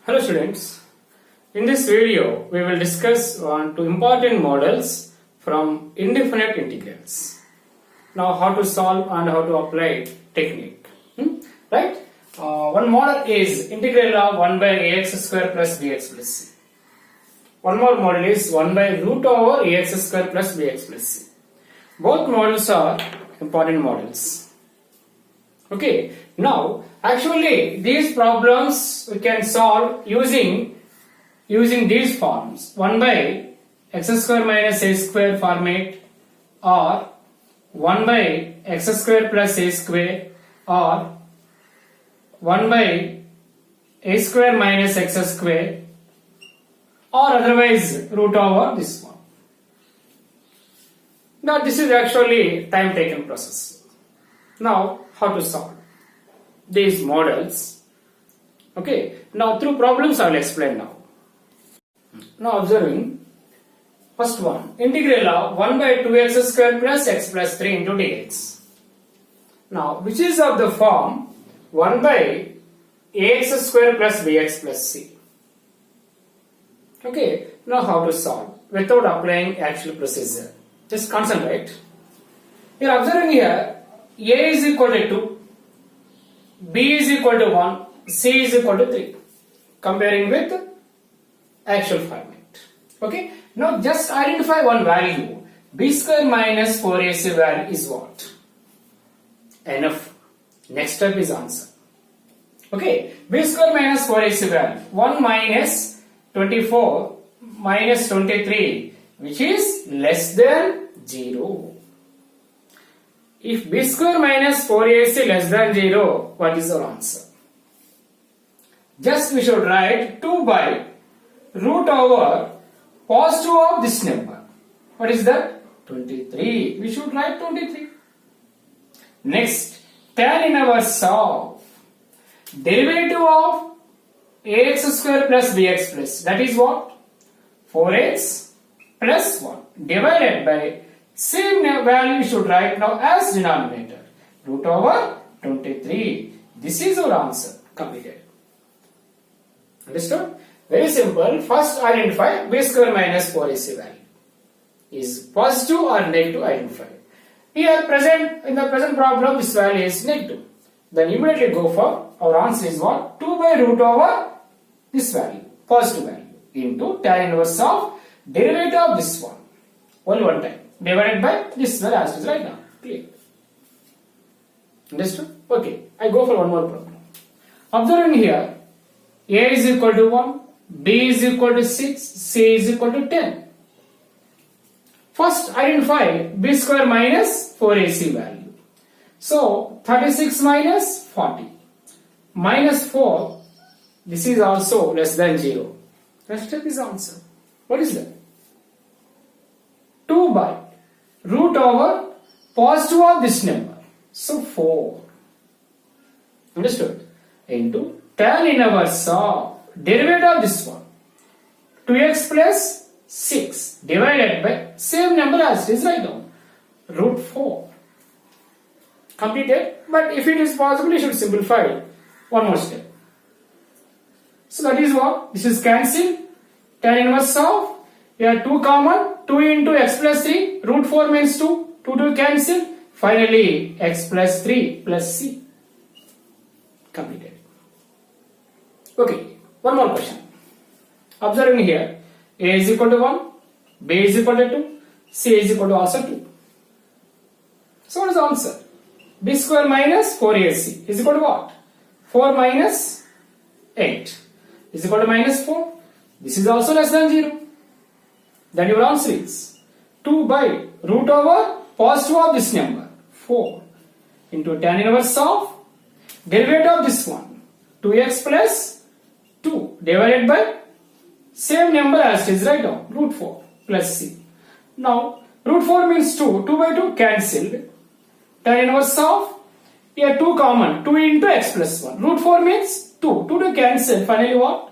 Hello students, in this video we will discuss on two important models from indefinite integrals. Now how to solve and how to apply technique. Right? One model is integral of 1 by ax square plus bx plus c. One more model is 1 by root over ax square plus bx plus c. Both models are important models. Okay, now actually these problems we can solve using these forms: 1 by x square minus a square format, or 1 by x square plus a square, or 1 by a square minus x square, or otherwise root over this one. Now this is actually time taken process. Now how to solve these models? Okay, now through problems I will explain now. Now observing first one, integral of 1 by 2x square plus x plus 3 into dx. Now which is of the form 1 by ax square plus bx plus c. Okay, now how to solve without applying actual procedure. Just concentrate. You are observing here a is equal to 2, b is equal to 1, c is equal to 3. Comparing with actual format. Okay, now just identify one value. B square minus 4ac value is what? Enough. Next step is answer. Okay, b square minus 4ac value 1 minus 24 minus 23, which is less than 0. If b square minus 4ac less than 0, what is our answer? Just we should write 2 by root over positive of this number. What is that? 23. We should write 23. Next, tan inverse of derivative of ax square plus bx plus, that is what? 4x plus 1 divided by same value we should write now as denominator, root over 23. This is our answer. Completed. Understood? Very simple. First identify b square minus 4ac value. Is positive or negative, identify. Here in the present problem this value is negative. Then immediately go for our answer is what? 2 by root over this value, positive value, into tan inverse of derivative of this one. Only one time. Divided by this value as it is right now. Clear. Understood? Okay. I go for one more problem. Observing here, a is equal to 1, b is equal to 6, c is equal to 10. First identify b square minus 4ac value. So 36 minus 40 minus 4, this is also less than 0. Let's take this answer. What is that? 2 by root over positive of this number. So 4. Understood? Into tan inverse of derivative of this one. 2x plus 6 divided by same number as it is right now. Root 4. Completed. But if it is possible, you should simplify one more step. So that is what? This is cancelled. Tan inverse of, here 2 common, 2 into x plus 3, root 4 means 2, 2 cancel. Finally, x plus 3 plus c. Completed. Okay, one more question. Observing here, a is equal to 1, b is equal to 2, c is equal to also 2. So what is the answer? B square minus 4ac is equal to what? 4 minus 8 is equal to minus 4. This is also less than 0. Then your answer is 2 by root over positive of this number, 4, into tan inverse of derivative of this one, 2x plus 2 divided by same number as it is right now, root 4 plus c. Now root 4 means 2, 2 by 2 cancelled. Tan inverse of, here 2 common, 2 into x plus 1. Root 4 means 2, 2 to cancel. Finally what?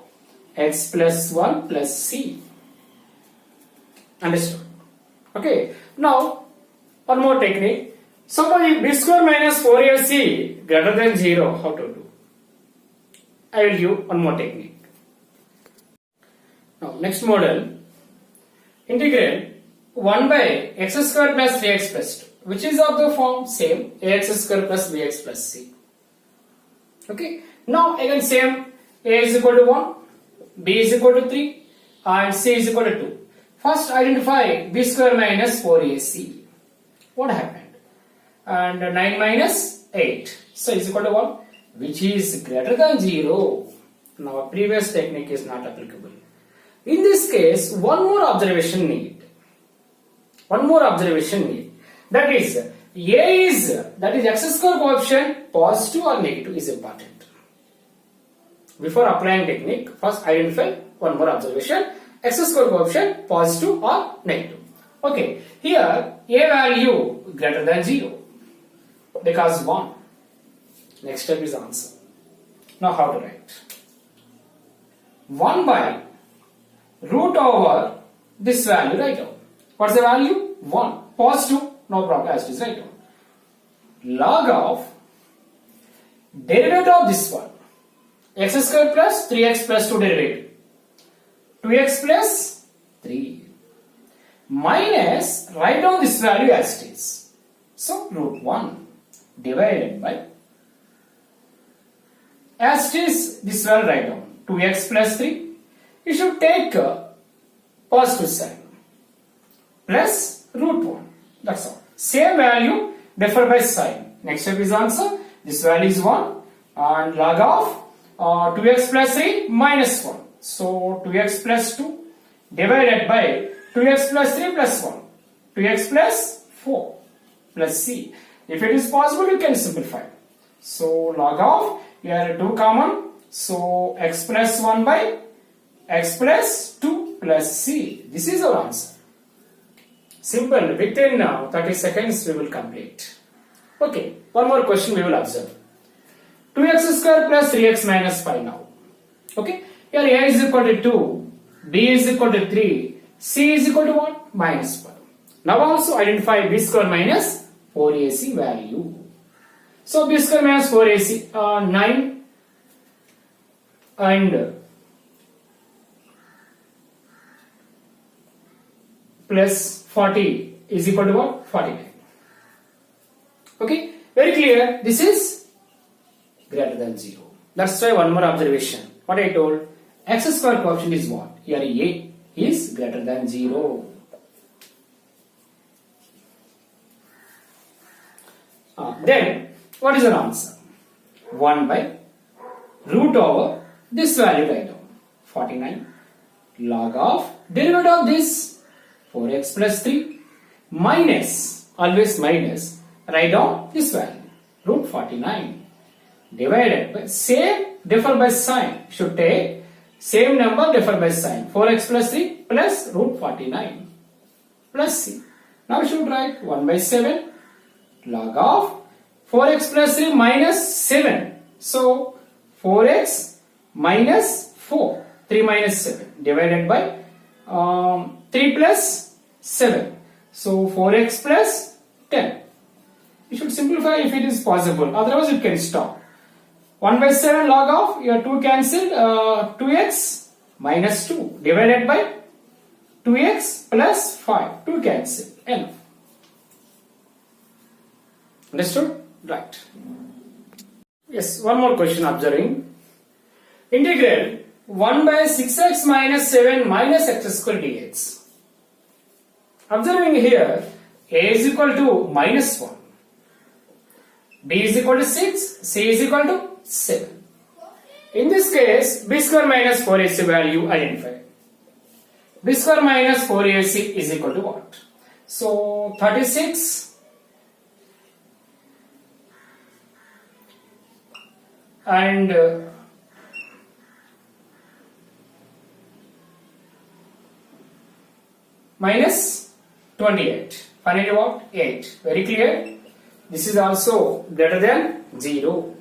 X plus 1 plus c. Understood? Okay. Now one more technique. Suppose b square minus 4ac greater than 0, how to do? I will give one more technique. Now next model, integrate 1 by x square plus 3x plus 2, which is of the form same ax square plus bx plus c. Okay. Now again same, a is equal to 1, b is equal to 3 and c is equal to 2. First identify b square minus 4ac. What happened? And 9 minus 8. So is equal to 1, which is greater than 0. Now previous technique is not applicable. In this case, one more observation need. That is, x square coefficient positive or negative is important. Before applying technique, first identify one more observation. X square coefficient positive or negative. Okay, here a value greater than 0 because 1. Next step is answer. Now how to write? 1 by root over this value, write down. What's the value? 1. Positive, no problem, as it is, write down. Log of derivative of this one, x square plus 3x plus 2 derivative, 2x plus 3 minus, write down this value as it is. So root 1 divided by, as it is, this value write down, 2x plus 3. You should take positive sign plus root 1. That's all. Same value, differ by sign. Next step is answer. This value is 1 and log of 2x plus 3 minus 1. So 2x plus 2 divided by 2x plus 3 plus 1. 2x plus 4 plus c. If it is possible, you can simplify. So log of, here 2 common. So x plus 1 by x plus 2 plus c. This is our answer. Simple. Within 30 seconds we will complete. Okay. One more question we will observe. 2x square plus 3x minus 5 now. Okay. Here a is equal to 2, b is equal to 3, c is equal to what? Minus 5. Now also identify b square minus 4ac value. So b square minus 4ac, 9 and plus 40 is equal to what? 49. Okay, very clear. This is greater than 0. That's why one more observation. What I told, x square coefficient is what? Here a is greater than 0. Then what is the answer? 1 by root over this value, write down, 49, log of derivative of this 4x plus 3 minus, always minus, write down this value, root 49, divided by, same differ by sign, should take same number differ by sign, 4x plus 3 plus root 49 plus c. Now we should write 1 by 7 log of 4x plus 3 minus 7. So 4x minus 4, 3 minus 7 divided by 3 plus 7. So 4x plus 10. You should simplify if it is possible. Otherwise you can stop. 1 by 7 log of, your 2 cancelled, 2x minus 2 divided by 2x plus 5. 2 cancelled. Enough. Understood? Right. Yes, one more question observing. Integral 1 by 6x minus 7 minus x square dx. Observing here, a is equal to minus 1, b is equal to 6, c is equal to 7. In this case, b square minus 4ac value identified. B square minus 4ac is equal to what? So 36 and minus 28. Finally what? 8. Very clear. This is also greater than 0.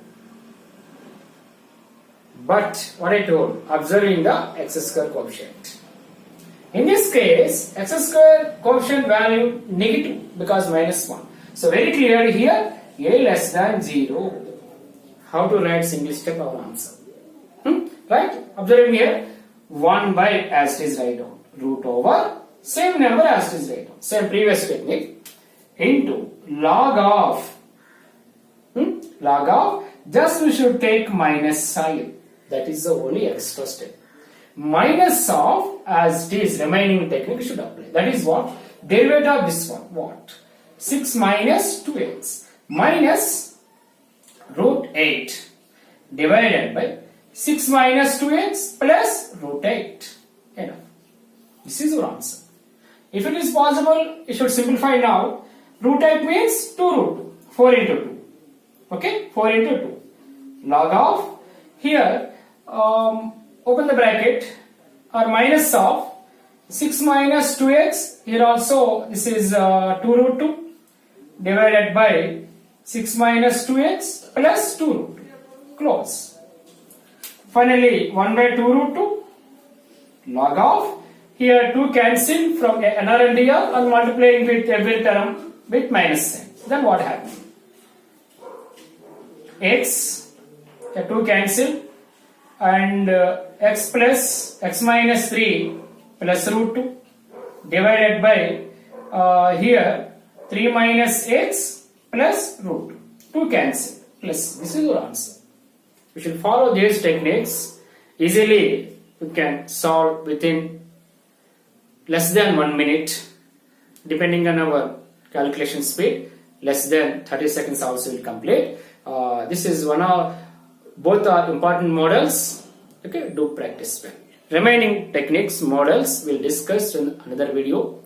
But what I told, observing the x square coefficient. In this case, x square coefficient value negative because minus 1. So very clearly here, a less than 0. How to write single step our answer? Right? Observing here, 1 by as it is write down. Root over same number as it is write down. Same previous technique into log of log of, just we should take minus sign. That is the only extra step. Minus of as it is remaining technique should apply. That is what? Derivative of this one. What? 6 minus 2x minus root 8 divided by 6 minus 2x plus root 8. Enough. This is your answer. If it is possible, you should simplify now. Root 8 means 2 root 2. 4 into 2. Okay? 4 into 2. Log of, here, open the bracket, or minus of 6 minus 2x, here also this is 2 root 2 divided by 6 minus 2x plus 2 root 2. Close. Finally, 1 by 2 root 2 log of, here 2 cancel from NR and DR and multiplying with every term with minus sign. Then what happens? X, 2 cancel, and x plus x minus 3 plus root 2 divided by here 3 minus x plus root 2. 2 cancel plus. This is your answer. You should follow these techniques. Easily you can solve within less than 1 minute, depending on our calculation speed. Less than 30 seconds also will complete. This is one of, both are important models. Okay, do practice well. Remaining techniques, models, we'll discuss in another video.